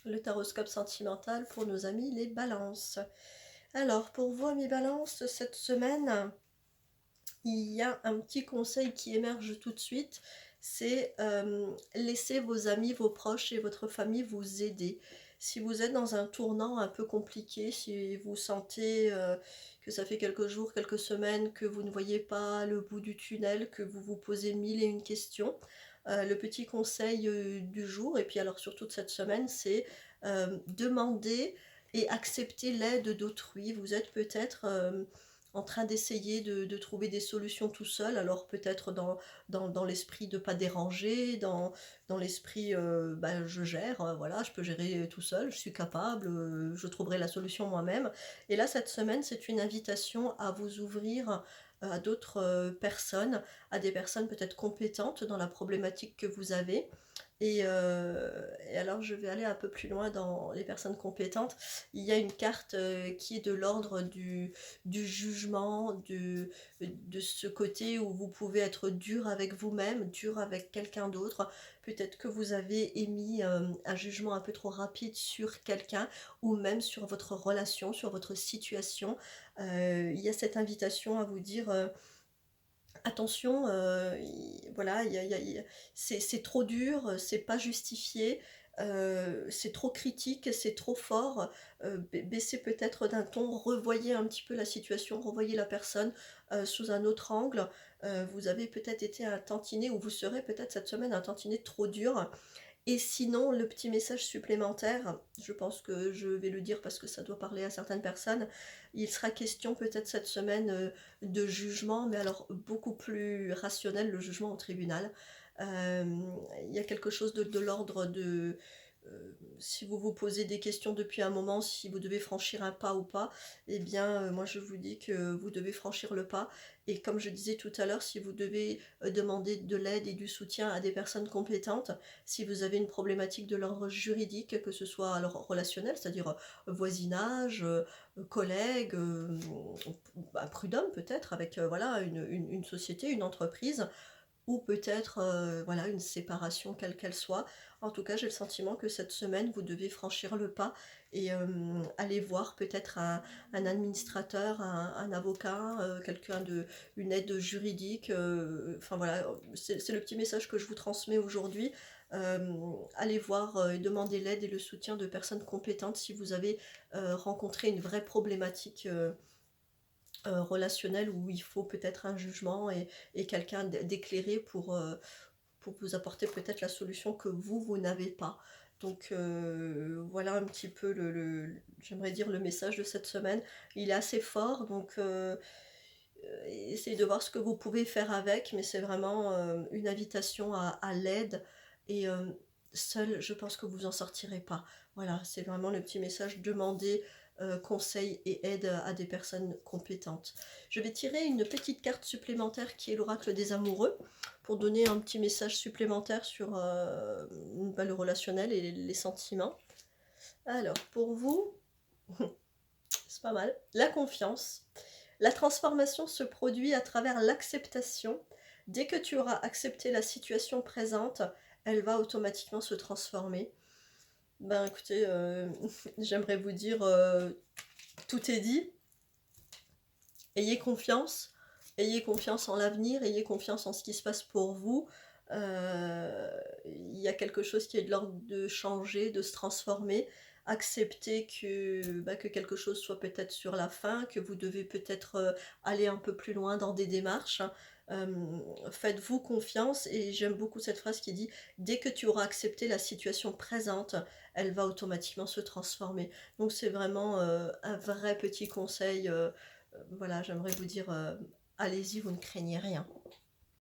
Le taroscope sentimental pour nos amis les balances. Alors, pour vous, mes balances, cette semaine, il y a un petit conseil qui émerge tout de suite, c'est laisser vos amis, vos proches et votre famille vous aider. Si vous êtes dans un tournant un peu compliqué, si vous sentez que ça fait quelques jours, quelques semaines que vous ne voyez pas le bout du tunnel, que vous vous posez mille et une questions, le petit conseil du jour, et puis alors surtout de cette semaine, c'est demander et accepter l'aide d'autrui. Vous êtes peut-être en train d'essayer de trouver des solutions tout seul, alors peut-être dans l'esprit de pas déranger, dans l'esprit bah, je gère, voilà, je peux gérer tout seul, je suis capable, je trouverai la solution moi-même. Et là, cette semaine, c'est une invitation à vous ouvrir à d'autres à des personnes peut-être compétentes dans la problématique que vous avez. Et alors je vais aller un peu plus loin dans les personnes compétentes. Il y a une carte qui est de l'ordre du jugement, de ce côté où vous pouvez être dur avec vous-même, dur avec quelqu'un d'autre. Peut-être que vous avez émis un jugement un peu trop rapide sur quelqu'un ou même sur votre relation, sur votre situation. Il y a cette invitation à vous dire attention, voilà, c'est trop dur, c'est pas justifié, c'est trop critique, c'est trop fort, baissez peut-être d'un ton, revoyez un petit peu la situation, revoyez la personne, sous un autre angle. Vous avez peut-être été un tantinet ou vous serez peut-être cette semaine un tantinet trop dur. Et sinon, le petit message supplémentaire, je pense que je vais le dire parce que ça doit parler à certaines personnes, il sera question peut-être cette semaine de jugement, mais alors beaucoup plus rationnel, le jugement au tribunal. Euh, il y a quelque chose de l'ordre de... si vous vous posez des questions depuis un moment, si vous devez franchir un pas ou pas, eh bien, moi je vous dis que vous devez franchir le pas. Et comme je disais tout à l'heure, si vous devez demander de l'aide et du soutien à des personnes compétentes, si vous avez une problématique de l'ordre juridique, que ce soit alors relationnel, c'est-à-dire voisinage, collègues, bah, prud'homme peut-être, avec voilà, une société, une entreprise, ou peut-être voilà, une séparation quelle qu'elle soit. En tout cas, j'ai le sentiment que cette semaine, vous devez franchir le pas et aller voir peut-être un administrateur, un avocat, quelqu'un de une aide juridique. Enfin voilà, c'est le petit message que je vous transmets aujourd'hui. Allez voir et demander l'aide et le soutien de personnes compétentes si vous avez rencontré une vraie problématique relationnelle où il faut peut-être un jugement et quelqu'un d'éclairé pour vous apporter peut-être la solution que vous n'avez pas. Donc voilà un petit peu j'aimerais dire le message de cette semaine. Il est assez fort, donc essayez de voir ce que vous pouvez faire avec, mais c'est vraiment une invitation à l'aide et seul, je pense que vous en sortirez pas. Voilà, c'est vraiment le petit message, demander conseil et aide à des personnes compétentes. Je vais tirer une petite carte supplémentaire qui est l'oracle des amoureux pour donner un petit message supplémentaire sur bah, le relationnel et les sentiments. Alors, pour vous, c'est pas mal. La confiance. La transformation se produit à travers l'acceptation. Dès que tu auras accepté la situation présente, elle va automatiquement se transformer. Ben écoutez, j'aimerais vous dire, tout est dit. Ayez confiance en l'avenir, ayez confiance en ce qui se passe pour vous. Il y a quelque chose qui est de l'ordre de changer, de se transformer. Accepter que quelque chose soit peut-être sur la fin, que vous devez peut-être aller un peu plus loin dans des démarches. Euh, Faites-vous confiance et j'aime beaucoup cette phrase qui dit dès que tu auras accepté la situation présente, elle va automatiquement se transformer. Donc c'est vraiment un vrai petit conseil voilà, j'aimerais vous dire, allez-y, vous ne craignez rien.